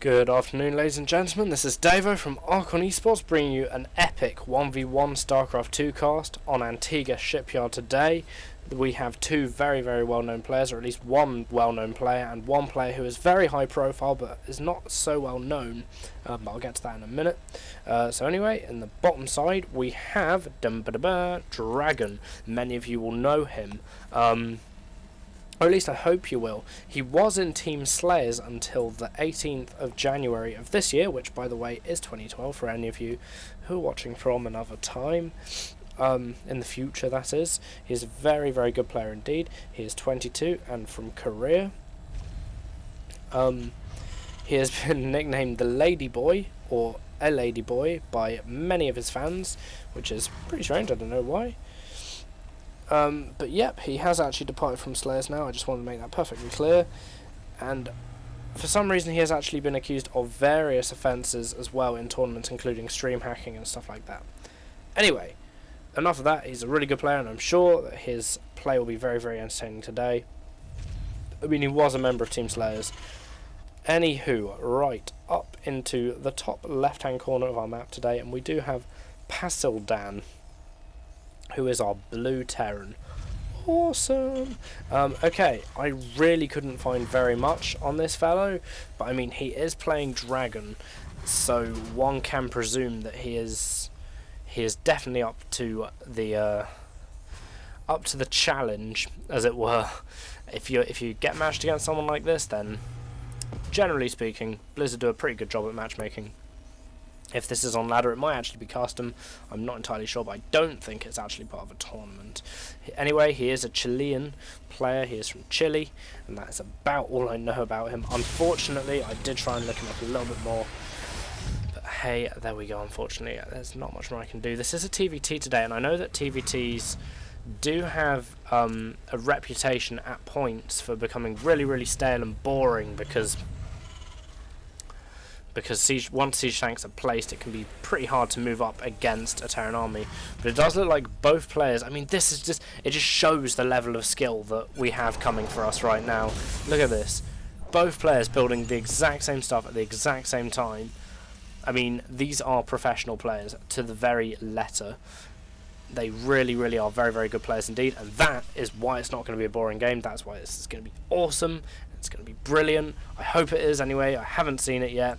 Good afternoon, ladies and gentlemen. This is Davo from Esports, bringing you an epic 1v1 StarCraft 2 cast on Antigua Shipyard today. We have two very, very well-known players, or at least one well-known player, and one player who is very high profile but is not so well-known. But I'll get to that in a minute. So anyway, in the bottom side, we have Dragon. Many of you will know him. Or at least I hope you will. He was in Team Slayers until the 18th of January of this year, which, by the way, is 2012 for any of you who are watching from another time. In the future, that is. He's a very, very good player indeed. He is 22 and from Korea. He has been nicknamed the Lady Boy, or a Lady Boy, by many of his fans, which is pretty strange, I don't know why. But yep, he has actually departed from Slayers now. I just want to make that perfectly clear. And for some reason he has actually been accused of various offences as well in tournaments, including stream hacking and stuff like that. Anyway, enough of that. He's a really good player, and I'm sure that his play will be very, very entertaining today. I mean, he was a member of Team Slayers. Anywho, right up into the top left-hand corner of our map today, and we do have Pasildan, who is our blue Terran. Awesome! Okay, I really couldn't find very much on this fellow, but I mean, he is playing Dragon, so one can presume that he is definitely up to the challenge, as it were. If you get matched against someone like this, then generally speaking, Blizzard do a pretty good job at matchmaking. If this is on ladder, it might actually be custom. I'm not entirely sure, but I don't think it's actually part of a tournament. Anyway, he is a Chilean player. He is from Chile, and that is about all I know about him. Unfortunately, I did try and look him up a little bit more, but hey, there we go. Unfortunately, there's not much more I can do. This is a TVT today, and I know that TVTs do have a reputation at points for becoming really, really stale and boring, because once siege tanks are placed, it can be pretty hard to move up against a Terran army. But it does look like both players, I mean, this is just, it just shows the level of skill that we have coming for us right now. Look at this. Both players building the exact same stuff at the exact same time. I mean, these are professional players to the very letter. They really, really are very, very good players indeed, and that is why it's not going to be a boring game. That's why this is going to be awesome. It's going to be brilliant. I hope it is anyway. I haven't seen it yet.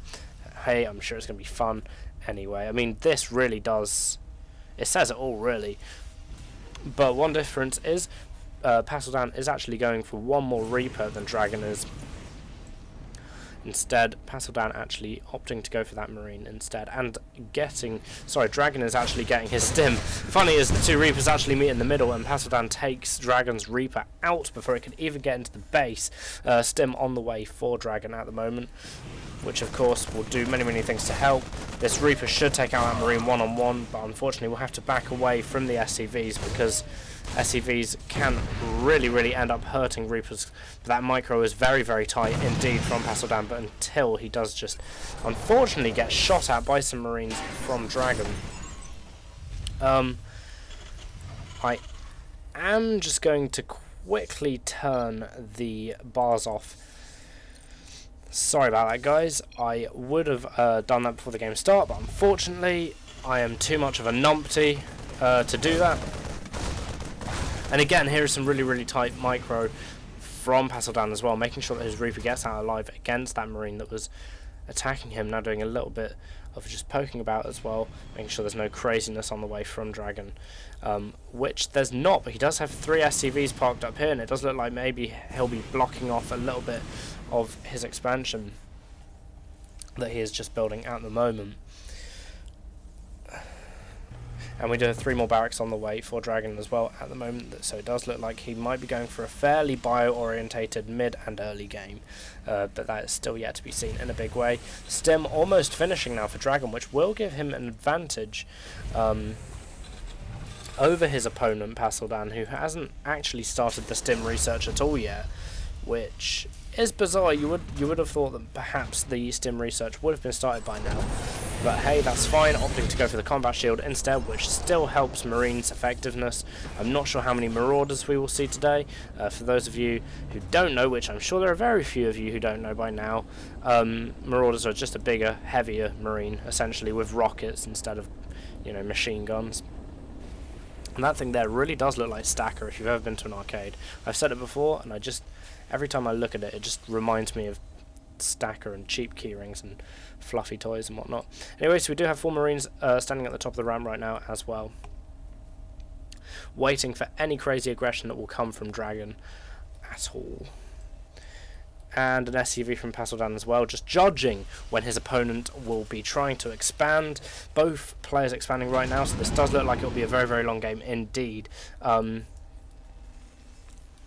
Hey, I'm sure it's going to be fun anyway. I mean, this really does... It says it all, really. But one difference is Pasildan is actually going for one more Reaper than Dragon is. Instead, Pasildan actually opting to go for that Marine instead, and getting... Sorry, Dragon is actually getting his Stim. Funny is the two Reapers actually meet in the middle, and Pasildan takes Dragon's Reaper out before it can even get into the base. Stim on the way for Dragon at the moment, which of course will do many, many things to help. This Reaper should take out that Marine one-on-one, but unfortunately we'll have to back away from the SCVs, because SCVs can really, really end up hurting Reapers. But that micro is very, very tight indeed from Pasildan, but until he does just unfortunately get shot at by some Marines from Dragon. I am just going to quickly turn the bars off. Sorry about that, guys. I would have done that before the game started, but unfortunately I am too much of a numpty to do that. And again, here is some really, really tight micro from Pasildan as well, making sure that his Reaper gets out alive against that Marine that was attacking him. Now doing a little bit of just poking about as well, making sure there's no craziness on the way from Dragon, which there's not, but he does have 3 SCVs parked up here, and it does look like maybe he'll be blocking off a little bit of his expansion that he is just building at the moment. And we do have 3 more barracks on the way for Dragon as well at the moment, so it does look like he might be going for a fairly bio-orientated mid and early game, but that is still yet to be seen in a big way. Stim almost finishing now for Dragon, which will give him an advantage over his opponent Pasildan, who hasn't actually started the Stim research at all yet, which is bizarre. You would have thought that perhaps the Stim research would have been started by now. But hey, that's fine, opting to go for the combat shield instead, which still helps Marines' effectiveness. I'm not sure how many Marauders we will see today. For those of you who don't know, which I'm sure there are very few of you who don't know by now, Marauders are just a bigger, heavier Marine, essentially, with rockets instead of, machine guns. And that thing there really does look like Stacker if you've ever been to an arcade. I've said it before, and every time I look at it, it just reminds me of Stacker and cheap keyrings and fluffy toys and whatnot. Anyway, so we do have 4 Marines standing at the top of the ramp right now as well, waiting for any crazy aggression that will come from Dragon at all. And an SUV from Pasildan as well, just judging when his opponent will be trying to expand. Both players expanding right now, so this does look like it will be a very, very long game indeed.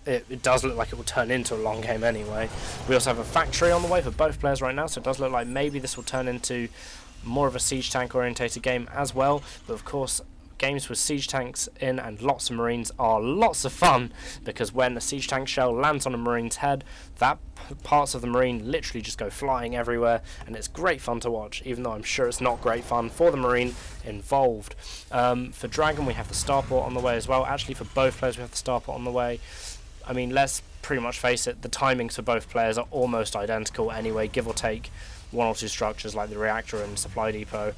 It does look like it will turn into a long game anyway. We also have a factory on the way for both players right now, so it does look like maybe this will turn into more of a siege tank orientated game as well. But of course, games with siege tanks in and lots of Marines are lots of fun, because when a siege tank shell lands on a Marine's head, that parts of the Marine literally just go flying everywhere, and it's great fun to watch, even though I'm sure it's not great fun for the Marine involved. For Dragon, we have the starport on the way as well. Actually, for both players, we have the starport on the way. I mean, let's pretty much face it, the timings for both players are almost identical anyway, give or take 1 or 2 structures like the reactor and supply depot.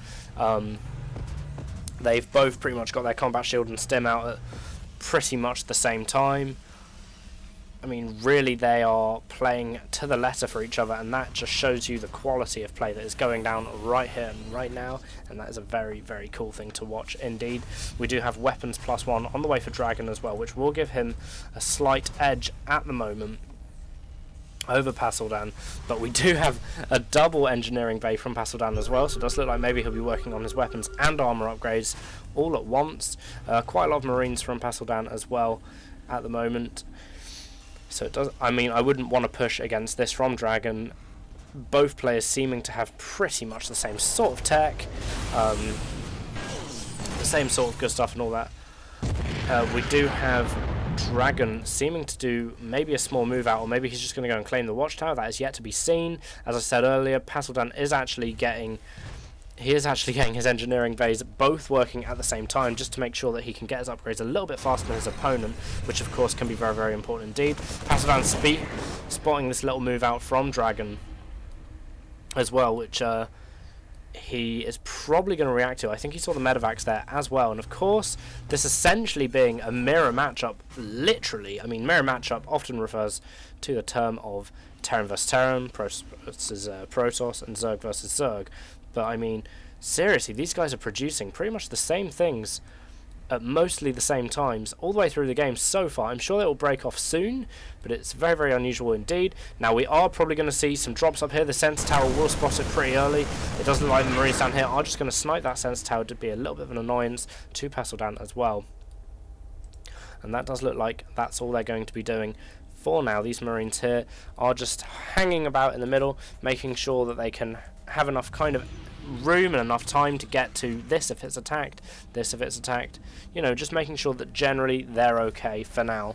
They've both pretty much got their combat shield and stim out at pretty much the same time. I mean, really, they are playing to the letter for each other, and that just shows you the quality of play that is going down right here and right now, and that is a very, very cool thing to watch indeed. We do have weapons +1 on the way for Dragon as well, which will give him a slight edge at the moment over Pasildan, but we do have a double engineering bay from Pasildan as well, so it does look like maybe he'll be working on his weapons and armor upgrades all at once. Quite a lot of Marines from Pasildan as well at the moment. So it does. I mean, I wouldn't want to push against this from Dragon. Both players seeming to have pretty much the same sort of tech, the same sort of good stuff and all that. We do have Dragon seeming to do maybe a small move out, or maybe he's just going to go and claim the watchtower. That is yet to be seen. As I said earlier, Pasildan is actually getting his engineering bays both working at the same time, just to make sure that he can get his upgrades a little bit faster than his opponent, which of course can be very, very important indeed. Pasildan spotting this little move out from Dragon as well, which he is probably going to react to. I think he saw the medevacs there as well, and of course this essentially being a mirror matchup, literally. I mean, mirror matchup often refers to the term of Terran vs Terran, Protoss versus Protoss, and Zerg versus Zerg. But I mean, seriously, these guys are producing pretty much the same things at mostly the same times all the way through the game so far. I'm sure it will break off soon, but it's very, very unusual indeed. Now, we are probably going to see some drops up here. The sensor tower will spot it pretty early. It doesn't look like the Marines down here are just going to snipe that sensor tower to be a little bit of an annoyance to Pasildan as well. And that does look like that's all they're going to be doing for now. These Marines here are just hanging about in the middle, making sure that they can have enough kind of room and enough time to get to this if it's attacked, this if it's attacked, just making sure that generally they're okay for now.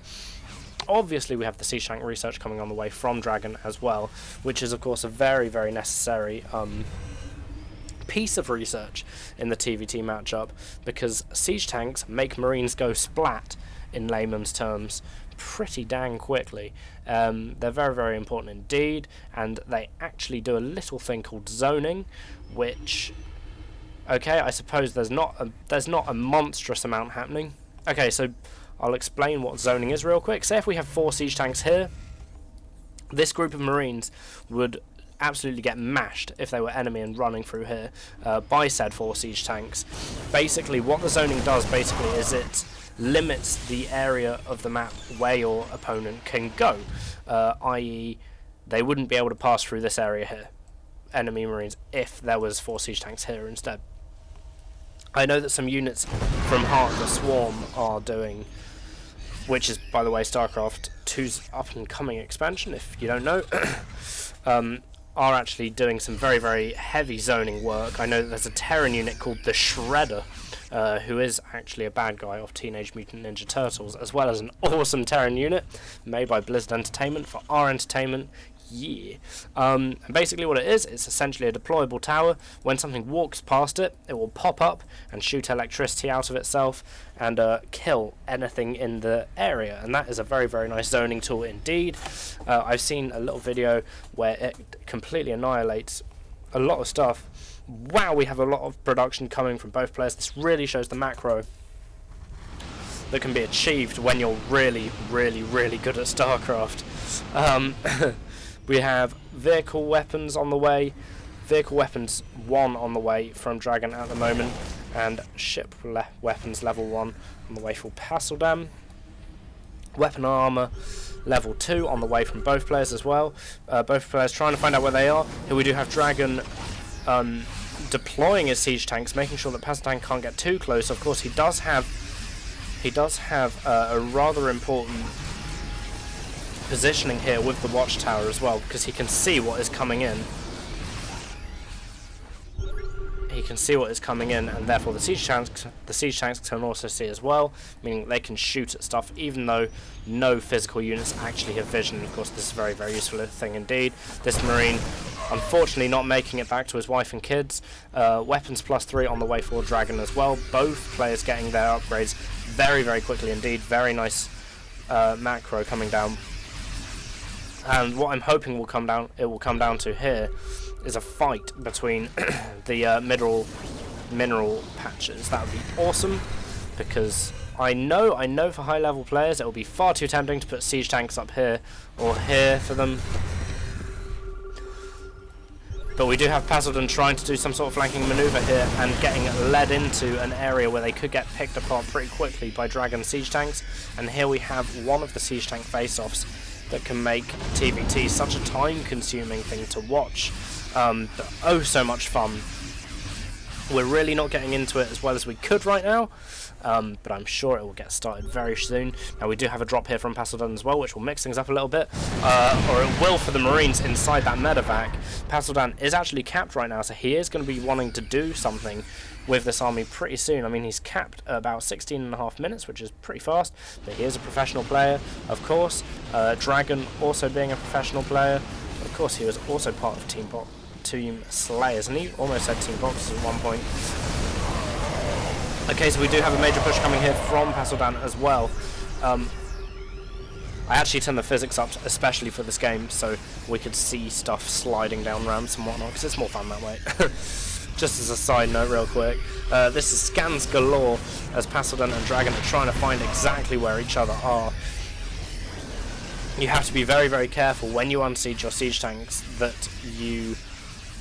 Obviously, we have the siege tank research coming on the way from Dragon as well, which is of course a very, very necessary piece of research in the TVT matchup, because siege tanks make Marines go splat, in layman's terms, pretty dang quickly. They're very, very important indeed, and they actually do a little thing called zoning, which, okay, I suppose there's not a monstrous amount happening. Okay, so I'll explain what zoning is real quick. Say if we have 4 siege tanks here, this group of Marines would absolutely get mashed if they were enemy and running through here by said 4 siege tanks. Basically, what the zoning does is it limits the area of the map where your opponent can go, i.e. they wouldn't be able to pass through this area here, enemy Marines, if there was 4 siege tanks here instead. I know that some units from Heart of the Swarm are doing, which is, by the way, StarCraft 2's up-and-coming expansion, if you don't know, are actually doing some very, very heavy zoning work. I know that there's a Terran unit called the Shredder, who is actually a bad guy of Teenage Mutant Ninja Turtles, as well as an awesome Terran unit made by Blizzard Entertainment for our entertainment. Yeah. And basically what it is, it's essentially a deployable tower. When something walks past it, it will pop up and shoot electricity out of itself and kill anything in the area. And that is a very, very nice zoning tool indeed. I've seen a little video where it completely annihilates a lot of stuff. Wow, we have a lot of production coming from both players. This really shows the macro that can be achieved when you're really, really, really good at StarCraft. We have vehicle weapons on the way, vehicle weapons 1 on the way from Dragon at the moment, and ship weapons level 1 on the way for Pasildan. Weapon armor level 2 on the way from both players as well. Both players trying to find out where they are. Here we do have Dragon deploying his siege tanks, making sure that Pasildan can't get too close. Of course, he does have a rather important positioning here with the watchtower as well, because he can see what is coming in. He can see what is coming in, and therefore the siege tanks can also see as well, meaning they can shoot at stuff even though no physical units actually have vision. Of course, this is a very, very useful thing indeed. This Marine, unfortunately, not making it back to his wife and kids. Weapons +3 on the way for Dragon as well. Both players getting their upgrades very, very quickly indeed. Very nice macro coming down. And what I'm hoping will come down to here is a fight between the mineral patches. That would be awesome, because I know for high level players it will be far too tempting to put siege tanks up here or here for them. But we do have Pasildan trying to do some sort of flanking maneuver here and getting led into an area where they could get picked apart pretty quickly by Dragon siege tanks. And here we have one of the siege tank face-offs that can make TVT such a time-consuming thing to watch, but oh so much fun. We're really not getting into it as well as we could right now, but I'm sure it will get started very soon. Now we do have a drop here from Pasildan as well, which will mix things up a little bit, or it will for the Marines inside that medevac. Pasildan is actually capped right now, so he is going to be wanting to do something with this army pretty soon. I mean, he's capped at about 16.5 minutes, which is pretty fast, but he is a professional player, of course. Dragon also being a professional player. Of course, he was also part of Team Slayers, and he almost had Team Boxers at one point. Okay, so we do have a major push coming here from Pasildan as well. I actually turned the physics up especially for this game, so we could see stuff sliding down ramps and whatnot, because it's more fun that way. Just as a side note real quick, this is scans galore as Pasildan and Dragon are trying to find exactly where each other are. You have to be very, very careful when you unsiege your siege tanks that you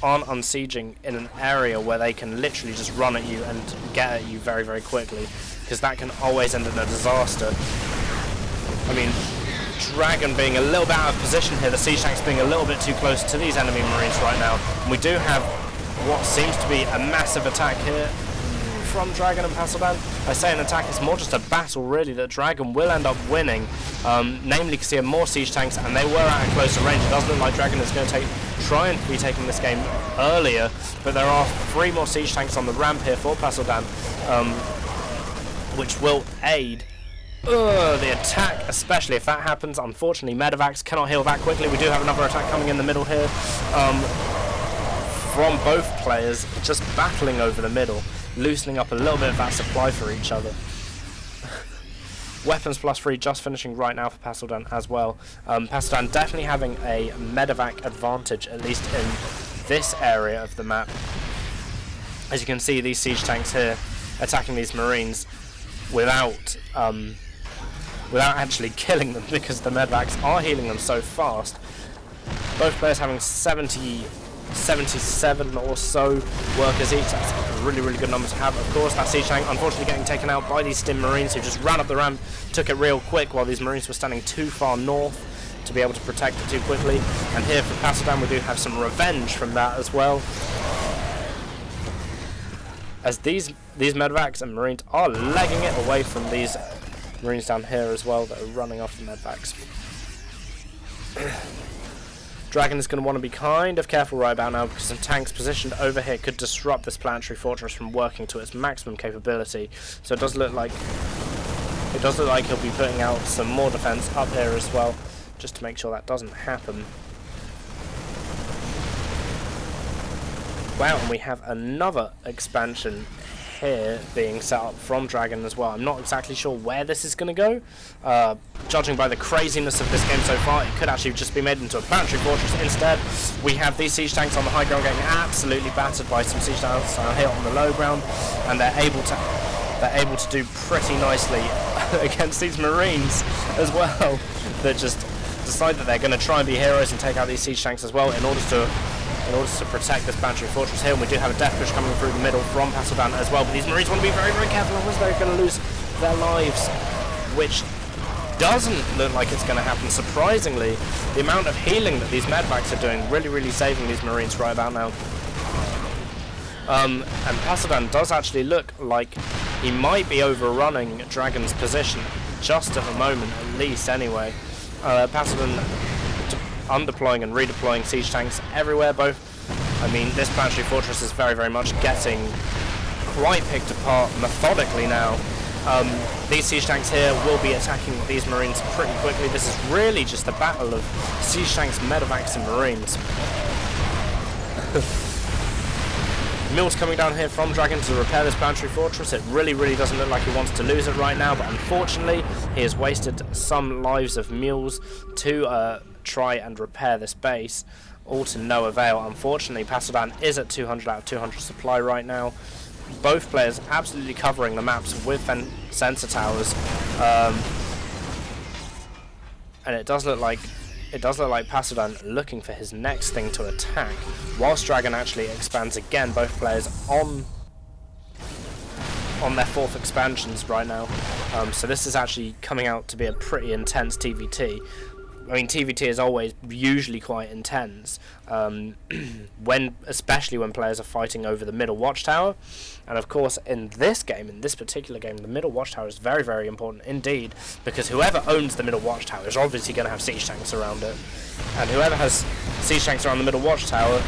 aren't unsieging in an area where they can literally just run at you and get at you very, very quickly, because that can always end in a disaster. I mean, Dragon being a little bit out of position here, the siege tanks being a little bit too close to these enemy Marines right now, and we do have what seems to be a massive attack here from Dragon and Pasildan. I say an attack, it's more just a battle really that Dragon will end up winning, namely because he had more siege tanks and they were at a closer range. It does look like Dragon is going to try and be taking this game earlier, but there are 3 more siege tanks on the ramp here for Pasildan, which will aid the attack, especially if that happens. Unfortunately, medevacs cannot heal that quickly. We do have another attack coming in the middle here from both players, just battling over the middle, loosening up a little bit of that supply for each other. Weapons +3 just finishing right now for Pasildan as well. Pasildan definitely having a medevac advantage, at least in this area of the map. As you can see, these siege tanks here attacking these Marines without actually killing them, because the medevacs are healing them so fast. Both players having 77 or so workers each. That's a really, really good number to have. Of course, that siege tank unfortunately getting taken out by these stim Marines who just ran up the ramp, took it real quick while these Marines were standing too far north to be able to protect it too quickly. And here for Pasildan we do have some revenge from that as well, as these medevacs and Marines are legging it away from these Marines down here as well that are running off the medevacs. Dragon is going to want to be kind of careful right about now, because some tanks positioned over here could disrupt this planetary fortress from working to its maximum capability. So it does look like he'll be putting out some more defense up here as well, just to make sure that doesn't happen. Wow, and we have another expansion here being set up from Dragon as well. I'm not exactly sure where this is going to go. Judging by the craziness of this game so far, it could actually just be made into a planetary fortress. Instead, we have these siege tanks on the high ground getting absolutely battered by some siege tanks here on the low ground, and they're able to do pretty nicely against these Marines as well. That just decide that they're going to try and be heroes and take out these siege tanks as well in order to protect this planetary fortress here. And we do have a death push coming through the middle from Pasildan as well, but these Marines want to be very, very careful, otherwise they're going to lose their lives, which doesn't look like it's going to happen. Surprisingly, the amount of healing that these medvacs are doing really saving these Marines right about now. And Pasildan does actually look like he might be overrunning Dragon's position just at the moment, at least anyway. Pasildan undeploying and redeploying siege tanks everywhere. I mean, this planetary fortress is very much getting quite picked apart methodically now. These siege tanks here will be attacking these Marines pretty quickly. This is really just a battle of siege tanks, medevacs and Marines. Mills coming down here from Dragon to repair this planetary fortress. It really doesn't look like he wants to lose it right now, but unfortunately he has wasted some lives of mules to try and repair this base, all to no avail. Unfortunately, Pasildan is at 200 out of 200 supply right now. Both players absolutely covering the maps with sensor towers, and it does look like Pasildan looking for his next thing to attack, whilst Dragon actually expands again. Both players on their fourth expansions right now, so this is actually coming out to be a pretty intense TVT. I mean, TVT is always usually quite intense, especially when players are fighting over the middle watchtower. And of course, in this particular game, the middle watchtower is very important indeed, because whoever owns the middle watchtower is obviously going to have siege tanks around it. And whoever has siege tanks around the middle watchtower,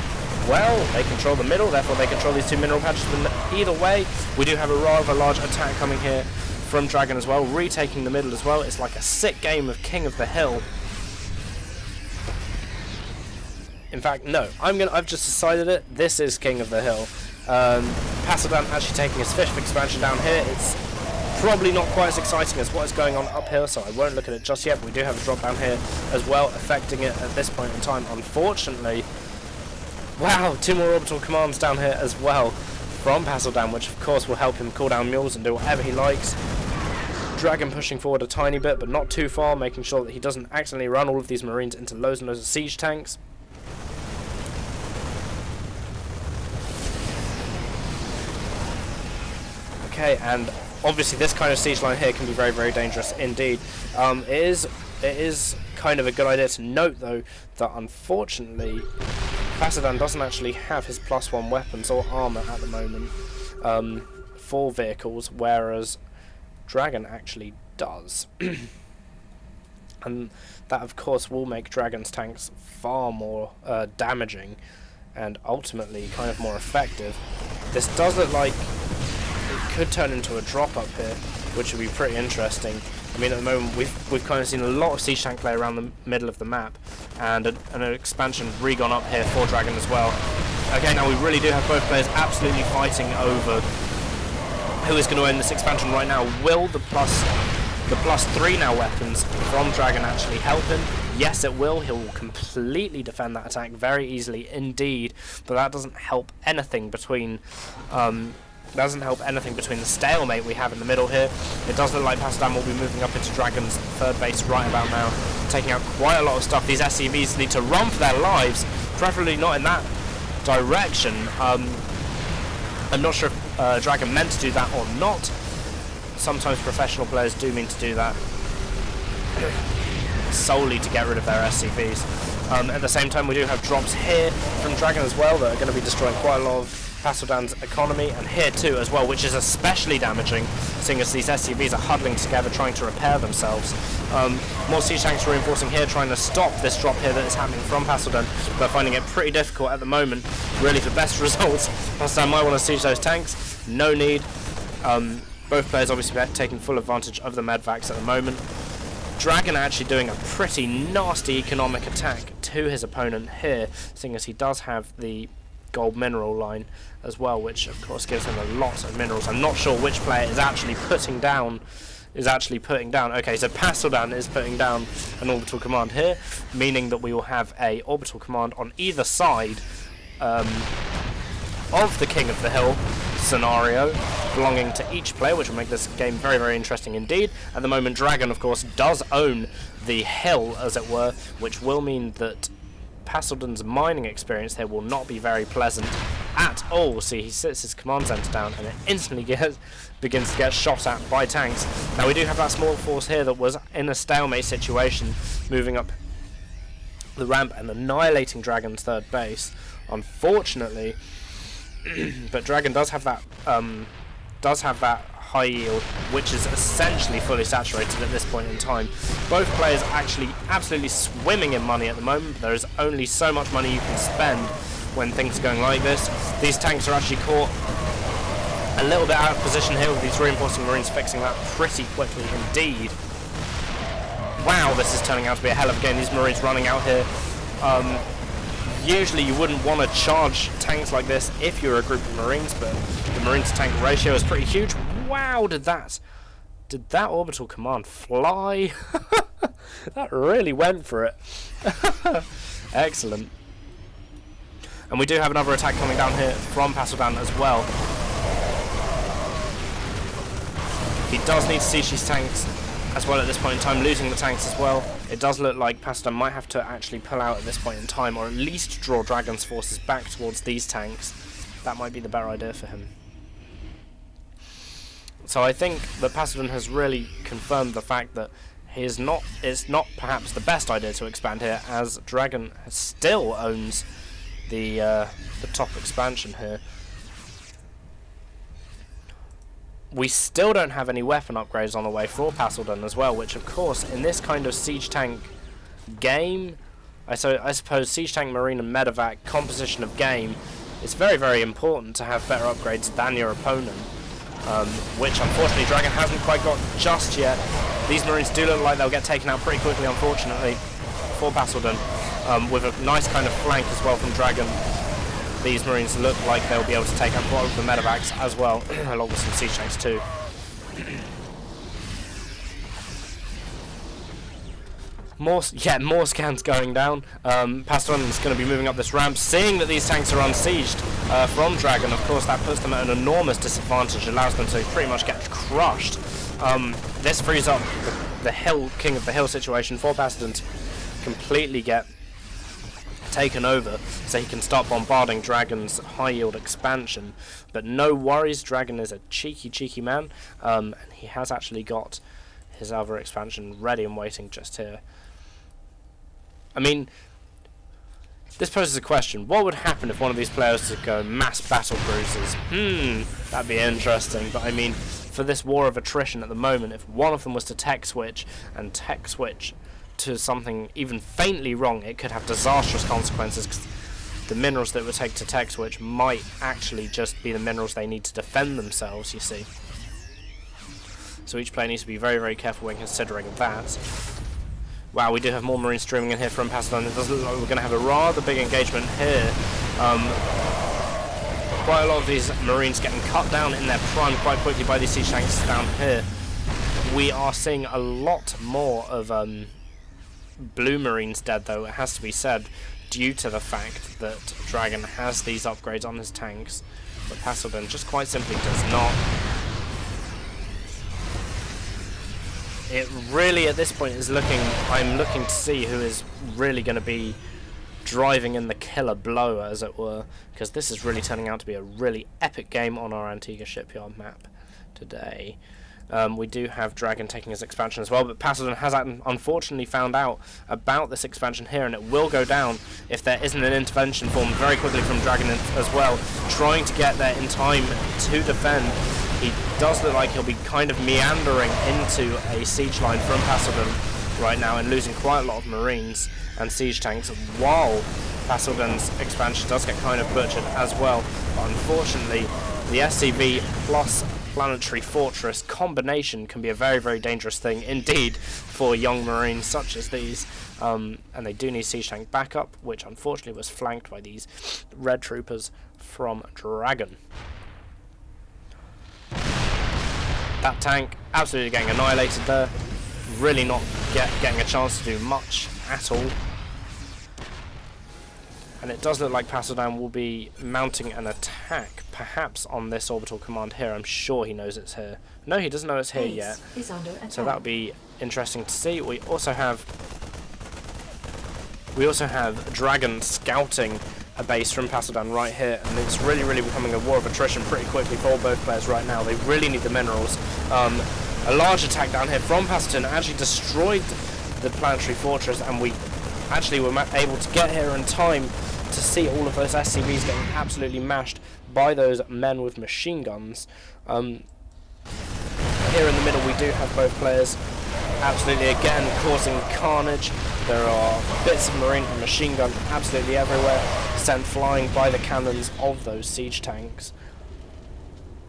well, they control the middle, therefore they control these two mineral patches. But either way, we do have a rather large attack coming here from Dragon as well, retaking the middle as well. It's like a sick game of King of the Hill. In fact, no, I've just decided it. This is King of the Hill. Pasildan actually taking his fifth expansion down here. It's probably not quite as exciting as what is going on up here, so I won't look at it just yet. But we do have a drop down here as well, affecting it at this point in time, unfortunately. Wow, two more orbital commands down here as well from Pasildan, which of course will help him cool down mules and do whatever he likes. Dragon pushing forward a tiny bit, but not too far, making sure that he doesn't accidentally run all of these Marines into loads and loads of siege tanks. Okay, and obviously this kind of siege line here can be very dangerous indeed. It is kind of a good idea to note, though, that unfortunately Pasildan doesn't actually have his +1 weapons or armor at the moment for vehicles, whereas Dragon actually does. And that of course will make Dragon's tanks far more damaging and ultimately kind of more effective. This does look like it could turn into a drop up here, which would be pretty interesting. I mean, at the moment we've kind of seen a lot of siege tank play around the middle of the map, and an expansion re-gone up here for Dragon as well. Okay, now we really do have both players absolutely fighting over who is going to own this expansion right now. Will the +3 now weapons from Dragon actually help him? Yes, it will. He will completely defend that attack very easily indeed, but that doesn't help anything between the stalemate we have in the middle here. It does look like Pasildan will be moving up into Dragon's third base right about now, taking out quite a lot of stuff. These SCVs need to run for their lives, preferably not in that direction. I'm not sure if Dragon meant to do that or not. Sometimes professional players do mean to do that solely to get rid of their SCVs. At the same time, we do have drops here from Dragon as well that are going to be destroying quite a lot of Pasildan's economy, and here too as well, which is especially damaging, seeing as these SCVs are huddling together trying to repair themselves. More siege tanks reinforcing here, trying to stop this drop here that is happening from Pasildan, but finding it pretty difficult at the moment. Really, for best results, Pasildan might want to siege those tanks. No need. Both players obviously taking full advantage of the medvacs at the moment. Dragon actually doing a pretty nasty economic attack to his opponent here, seeing as he does have the gold mineral line as well, which of course gives him a lot of minerals. I'm not sure which player is actually putting down. Okay, so Pasildan is putting down an orbital command here, meaning that we will have a orbital command on either side of the King of the Hill scenario, belonging to each player, which will make this game very, very interesting indeed. At the moment, Dragon, of course, does own the hill, as it were, which will mean that Pasildan's mining experience here will not be very pleasant at all. See, he sits his command center down and it instantly begins to get shot at by tanks. Now we do have that small force here that was in a stalemate situation, moving up the ramp and annihilating Dragon's third base, unfortunately. But Dragon does have that high yield, which is essentially fully saturated at this point in time. Both players are actually absolutely swimming in money at the moment, but there is only so much money you can spend when things are going like this. These tanks are actually caught a little bit out of position here with these reinforcing marines fixing that pretty quickly indeed. Wow, this is turning out to be a hell of a game. These marines running out here. Usually you wouldn't want to charge tanks like this if you're a group of marines, but the marine to tank ratio is pretty huge. Wow, did that orbital command fly? That really went for it. Excellent. And we do have another attack coming down here from Pasildan as well. He does need to siege these tanks as well at this point in time, losing the tanks as well. It does look like Pasildan might have to actually pull out at this point in time, or at least draw Dragon's forces back towards these tanks. That might be the better idea for him. So I think that Pasildan has really confirmed the fact that it's not perhaps the best idea to expand here, as Dragon still owns the top expansion here. We still don't have any weapon upgrades on the way for Pasildan as well, which of course in this kind of siege tank game, I suppose siege tank, marine and medevac composition of game, it's very, very important to have better upgrades than your opponent, which unfortunately Dragon hasn't quite got just yet. These marines do look like they'll get taken out pretty quickly, unfortunately, for Pasildan, with a nice kind of flank as well from Dragon. These marines look like they'll be able to take out quite a lot of the medevacs as well, along with some siege tanks too. More scans going down. Pasildan is going to be moving up this ramp, seeing that these tanks are unsieged from Dragon. Of course, that puts them at an enormous disadvantage, allows them to pretty much get crushed. This frees up the King of the Hill situation for Pasildan to completely get taken over, so he can start bombarding Dragon's high yield expansion. But no worries, Dragon is a cheeky man, and he has actually got his other expansion ready and waiting just here. I mean, this poses a question: what would happen if one of these players was to go mass battle cruisers? That'd be interesting. But I mean, for this war of attrition at the moment, if one of them was to tech switch to something even faintly wrong, it could have disastrous consequences, because the minerals that it would take to tech switch might actually just be the minerals they need to defend themselves, you see. So each player needs to be very, very careful when considering that. Wow, we do have more marines streaming in here from Pasildan. It does look like we're going to have a rather big engagement here. Quite a lot of these marines getting cut down in their prime quite quickly by these siege tanks down here. We are seeing a lot more of blue marines dead, though, it has to be said, due to the fact that Dragon has these upgrades on his tanks, but Pasildan just quite simply does not. It really, at this point, is I'm looking to see who is really going to be driving in the killer blow, as it were, because this is really turning out to be a really epic game on our Antigua shipyard map today. We do have Dragon taking his expansion as well, but Pasildan has unfortunately found out about this expansion here, and it will go down if there isn't an intervention formed very quickly from Dragon as well, trying to get there in time to defend. He does look like he'll be kind of meandering into a siege line from Pasildan right now and losing quite a lot of marines and siege tanks, while Pasildan's expansion does get kind of butchered as well. But unfortunately, the SCV plus planetary fortress combination can be a very, very dangerous thing indeed for young Marines such as these. And they do need siege tank backup, which unfortunately was flanked by these red troopers from Dragon. That tank absolutely getting annihilated there. Really not getting a chance to do much at all. And it does look like Pasildan will be mounting an attack, perhaps on this orbital command here. I'm sure he knows it's here. No, he doesn't know it's here yet. So that'll be interesting to see. We also have Dragon scouting a base from Pasildan right here, and it's really, really becoming a war of attrition pretty quickly for both players right now. They really need the minerals. A large attack down here from Pasildan actually destroyed the planetary fortress, and we actually were able to get here in time to see all of those SCVs getting absolutely mashed by those men with machine guns. Here in the middle we do have both players absolutely again causing carnage. There are bits of marine and machine gun absolutely everywhere, sent flying by the cannons of those siege tanks.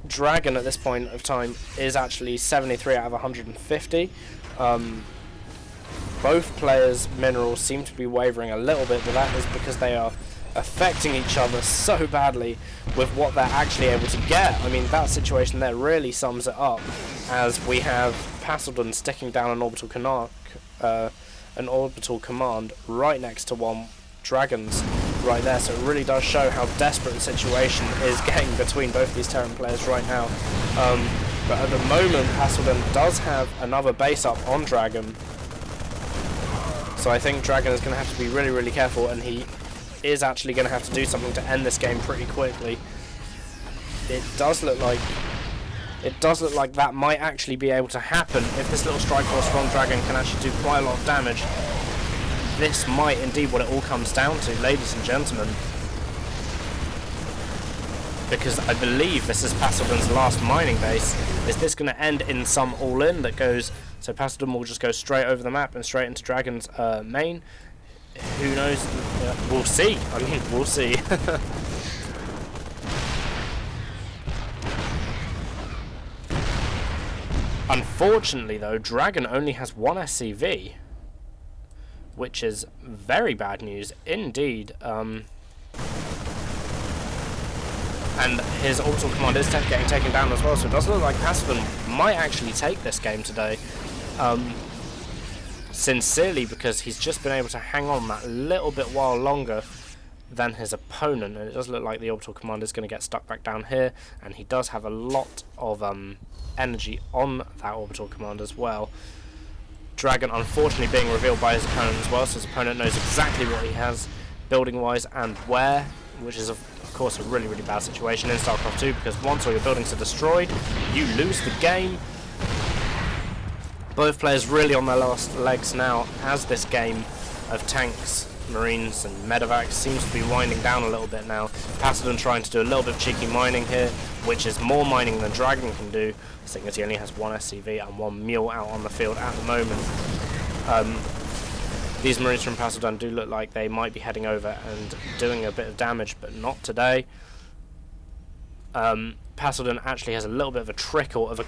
Dragon at this point of time is actually 73 out of 150. Both players' minerals seem to be wavering a little bit, but that is because they are affecting each other so badly with what they're actually able to get. I mean, that situation there really sums it up, as we have Pasildan sticking down an orbital command right next to one Dragon's right there, so it really does show how desperate the situation is getting between both these Terran players right now. But at the moment, Pasildan does have another base up on Dragon, so I think Dragon is going to have to be really, really careful, and he is actually going to have to do something to end this game pretty quickly. It does look like that might actually be able to happen if this little strike force from Dragon can actually do quite a lot of damage. This might indeed what it all comes down to, ladies and gentlemen, because I believe this is Pasildan's last mining base. Is this going to end in some all-in that goes, so Pasildan will just go straight over the map and straight into Dragon's main? Who knows? We'll see. I mean, we'll see. Unfortunately though, Dragon only has one SCV, which is very bad news indeed. And his orbital command is getting taken down as well, so it does look like Pasildan might actually take this game today. Sincerely, because he's just been able to hang on that little bit while longer than his opponent, and it does look like the orbital command is going to get stuck back down here, and he does have a lot of energy on that orbital command as well. Dragon unfortunately being revealed by his opponent as well, so his opponent knows exactly what he has building wise and where, which is of course a really, really bad situation in StarCraft 2, because once all your buildings are destroyed, you lose the game. Both players really on their last legs now, as this game of tanks, marines and medevacs seems to be winding down a little bit now. Pasildan trying to do a little bit of cheeky mining here, which is more mining than Dragon can do, seeing as he only has one SCV and one mule out on the field at the moment. These marines from Pasildan do look like they might be heading over and doing a bit of damage, but not today. Pasildan actually has a little bit of a trickle of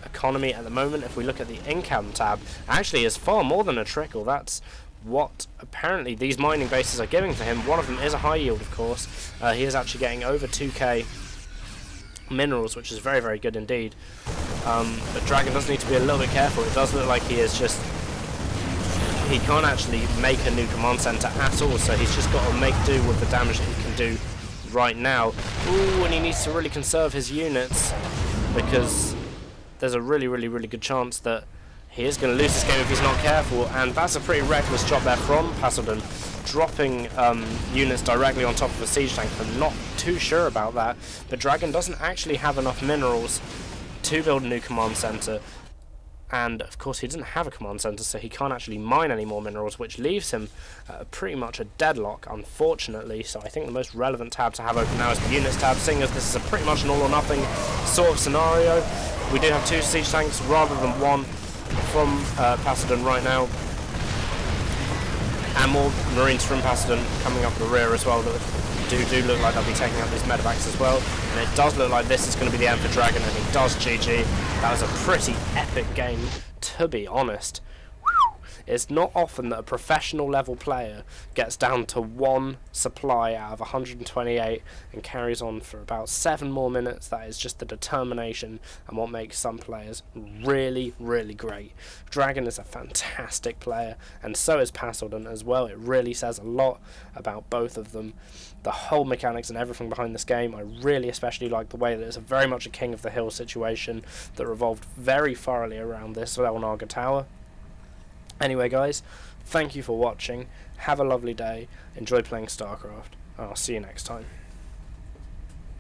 economy at the moment. If we look at the income tab, actually is far more than a trickle. That's what apparently these mining bases are giving for him. One of them is a high yield, of course. He is actually getting over 2k minerals, which is very, very good indeed. But Dragon does need to be a little bit careful. It does look like he can't actually make a new command center at all, so he's just got to make do with the damage that he can do right now. Ooh, and he needs to really conserve his units, because there's a really, really, really good chance that he is going to lose this game if he's not careful, and that's a pretty reckless job there from Pasildan, dropping units directly on top of a siege tank. I'm not too sure about that, but Dragon doesn't actually have enough minerals to build a new command center, and of course he doesn't have a command center, so he can't actually mine any more minerals, which leaves him pretty much a deadlock, unfortunately. So I think the most relevant tab to have open now is the units tab, seeing as this is a pretty much an all or nothing sort of scenario. We do have two siege tanks rather than one from Pasildan right now, and more marines from Pasildan coming up the rear as well. do look like they'll be taking out these medevacs as well, and it does look like this is going to be the end for Dragon, and he does GG. That was a pretty epic game, to be honest. It's not often that a professional level player gets down to one supply out of 128 and carries on for about 7 more minutes. That is just the determination and what makes some players really, really great. Dragon is a fantastic player, and so is Pasildan as well. It really says a lot about both of them. The whole mechanics and everything behind this game, I really especially like the way that it's very much a King of the Hill situation that revolved very thoroughly around this Naga tower. Anyway guys, thank you for watching, have a lovely day, enjoy playing StarCraft, and I'll see you next time.